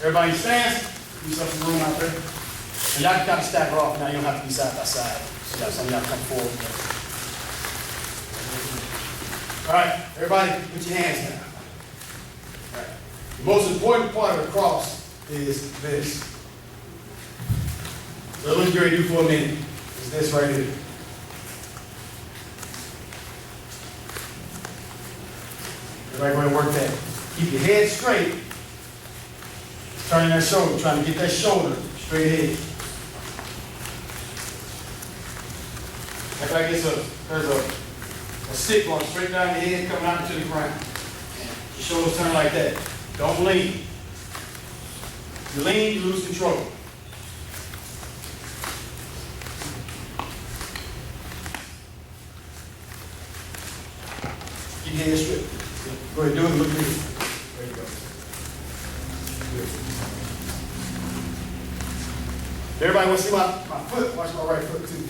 Everybody stands. Use up some room out there. And y'all can kind of stack it off now. You don't have to be side by side. So some of y'all come forward. All right, everybody, put your hands down. All right. The most important part of the cross is this. So let me get ready to do for a minute. Is this right here. Everybody go ahead and work that. Keep your head straight. Turning that shoulder, trying to get that shoulder straight ahead. Act like there's a stick going straight down the head, coming out into the ground. Your shoulders turn like that. Don't lean. If you lean, you lose control. Keep your head straight. Go ahead, do it. Look at me. There you go. Good. Everybody want to see my foot? Watch my right foot too.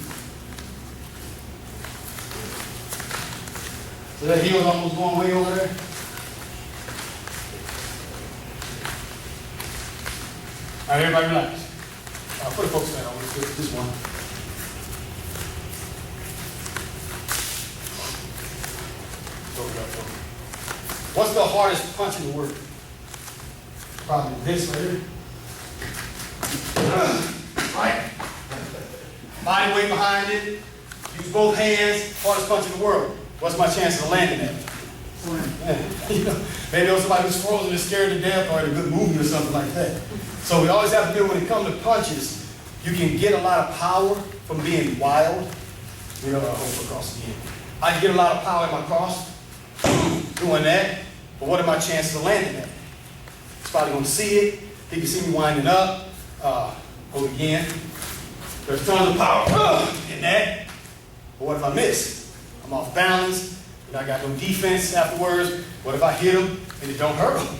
So that heel's almost going way over there. All right, everybody relax. I'll put a focus on this one. What's the hardest punch in the world? Probably this right here. Right? Body weight behind it. Use both hands. Hardest punch in the world. What's my chance of landing that? Yeah. You know, maybe it was somebody who's frozen and scared to death or in a good movie or something like that. So we always have to do, when it comes to punches, you can get a lot of power from being wild. You know, I'll hold across again. I can get a lot of power in my cross doing that, but what are my chances of landing that? He's probably going to see it. He can see me winding up. Hold again. There's tons of power in that. But what if I miss? I'm off balance, and I got no defense afterwards. What if I hit him and it don't hurt him?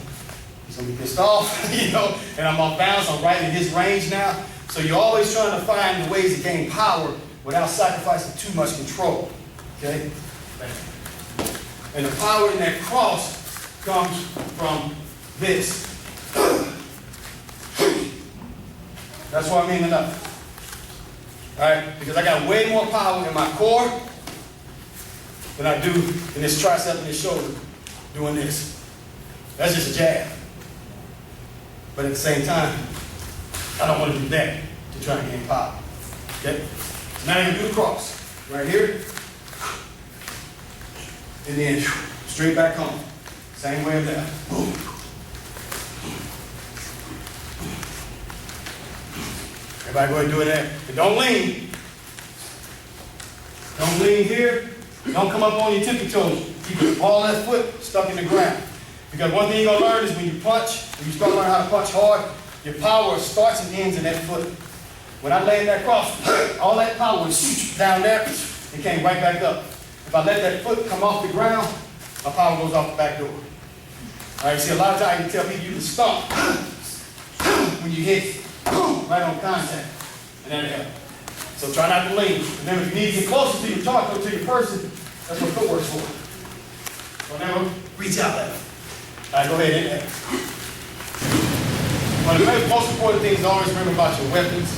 He's going to be pissed off, you know, and I'm off balance. I'm right in his range now. So you're always trying to find the ways to gain power without sacrificing too much control. Okay? And the power in that cross comes from this. That's what I mean enough. All right? Because I got way more power in my core than I do in this tricep and this shoulder doing this. That's just a jab. But at the same time, I don't want to do that to try and gain power. Okay? So now you're going to do the cross. Right here. And then straight back home. Same way of that. Boom. Everybody go ahead and do it there. But don't lean. Don't lean here. Don't come up on your tippy toes. Keep all that foot stuck in the ground. Because one thing you're going to learn is when you punch, when you start learning how to punch hard, your power starts and ends in that foot. When I laid that cross, all that power was down there and came right back up. If I let that foot come off the ground, my power goes off the back door. All right, see, a lot of times you tell people you can stomp when you hit right on contact, and that'll help. So try not to lean. And then if you need to get closer to your target, to your person, that's what footwork's for. So now reach out there. All right, go ahead and hit that. One of the most important things to always remember about your weapons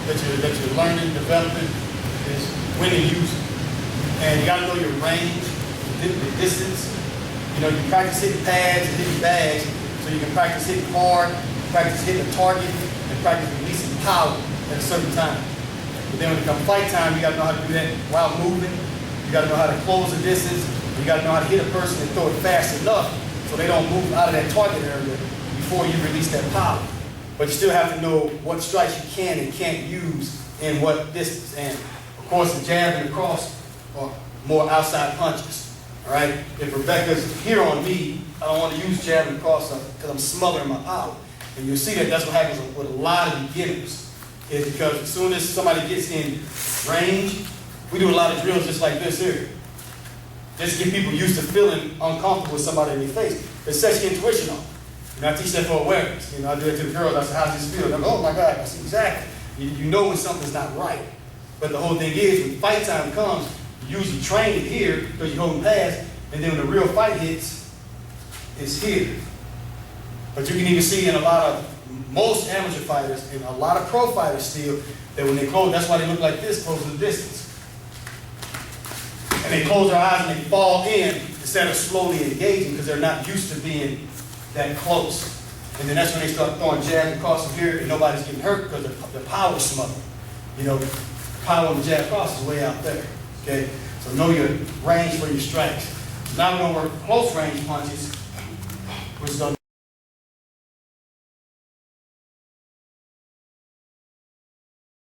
that you're learning, developing, is when to use them. And you got to know your range, the distance. You know, you practice hitting pads and hitting bags, so you can practice hitting hard, practice hitting a target, and practice releasing power at a certain time. But then when it comes fight time, you got to know how to do that while moving. You got to know how to close the distance. You got to know how to hit a person and throw it fast enough so they don't move out of that target area before you release that power. But you still have to know what strikes you can and can't use in what distance. And of course, the jab and the cross are more outside punches. All right? If Rebecca's here on me, I don't want to use jab and cross because I'm smothering my power. And you'll see that's what happens with a lot of beginners. Is because as soon as somebody gets in range, we do a lot of drills just like this here. Just to get people used to feeling uncomfortable with somebody in their face. It sets your intuition on. You know, I teach that for awareness. You know, I do it to the girls. I say, how does this feel? They're like, oh my God, I see exactly. You know when something's not right. But the whole thing is, when fight time comes, you usually train it here because you're holding pads, and then when the real fight hits, it's here. But you can even see in most amateur fighters and a lot of pro fighters still, that when they close, that's why they look like this, closing the distance. And they close their eyes and they fall in instead of slowly engaging because they're not used to being that close. And then that's when they start throwing jabs across from here and nobody's getting hurt because the power is smothered. You know, the power on the jab cross is way out there. Okay? So know your range for your strikes. Now we're going to work close range punches, which is going to